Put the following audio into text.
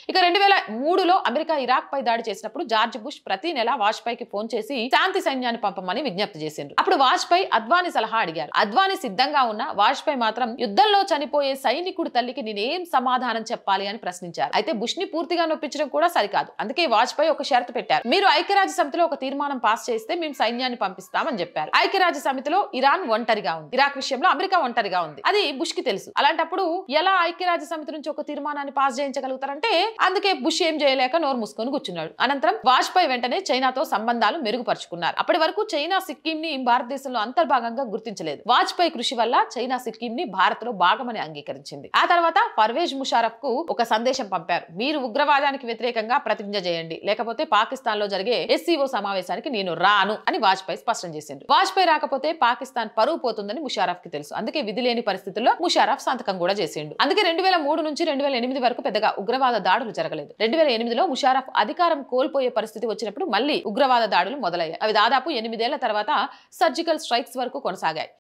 ఇక 2003లో America Iraq పై దాడి చేసినప్పుడు జార్జ్ బుష్ ప్రతి నెల వాజ్పేయికి ఫోన్ చేసి శాంతి సైన్యాన్ని పంపమని విజ్ఞప్తి చేసిండ్రు. అప్పుడు వాజ్పేయి అద్వానీ సలహా అడిగారు. అద్వానీ సిద్ధంగా ఉన్న వాజ్పేయి మాత్రం యుద్ధంలో చనిపోయే సైనికుడి తల్లికి నేనేం సమాధానం చెప్పాలి అని ప్రశ్నించారు. అయితే బుష్ ని పూర్తిగా నొప్పించడం కూడా సరికాదు. అందుకే వాజ్పేయి ఒక షరతు పెట్టారు. మీరు ఐక్యరాజ్య సమితిలో ఒక తీర్మానం పాస్ చేస్తే మేము సైన్యాన్ని పంపిస్తామని చెప్పారు. ఐక్యరాజ్య సమితిలో ఇరాన్ ఒంటరిగా ఉంది. ఇరాక్ విషయంలో అమెరికా ఒంటరిగా ఉంది. అది బుష్ కి తెలుసు. అలాంటప్పుడు ఎలా ఐక్యరాజ్య సమితి నుంచి ఒక తీర్మానాన్ని పాస్ చేయించగలుగుతారంటే అందుకే బుష్ ఏం చేయలేక నోరు మూసుకొని కూర్చున్నాడు. అనంతరం వాజ్పేయి వెంటనే చైనాతో సంబంధాలు మెరుగుపరుచుకున్నారు. అప్పటి వరకు చైనా సిక్కిం ని భారతదేశంలో అంతర్భాగంగా గుర్తించలేదు. వాజ్పేయి కృషి వల్ల చైనా సిక్కిం ని భారత్ లో భాగమని అంగీకరించింది. ఆ తర్వాత పర్వేజ్ ముషారఫ్ కు ఒక సందేశం పంపారు. మీరు ఉగ్రవాదానికి వ్యతిరేకంగా ప్రతిజ్ఞ చేయండి, లేకపోతే పాకిస్తాన్ లో జరిగే ఎస్సీఓ సమావేశానికి నేను రాను అని వాజ్పేయి స్పష్టం చేసింది. వాజ్పేయి రాకపోతే పాకిస్తాన్ పరువు పోతుందని ముషారఫ్ కి తెలుసు. అందుకే విధి లేని పరిస్థితుల్లో ముషారఫ్ సంతకం కూడా చేసిండు. అందుకే 2003 నుంచి 2008 వరకు పెద్దగా ఉగ్రవాద దాడులు జరగలేదు. 2008లో ముషారఫ్ అధికారం కోల్పోయే పరిస్థితి వచ్చినప్పుడు మళ్ళీ ఉగ్రవాద దాడులు మొదలయ్యాయి. అవి దాదాపు 8 ఏళ్ల తర్వాత సర్జికల్ స్ట్రైక్స్ వరకు కొనసాగాయి.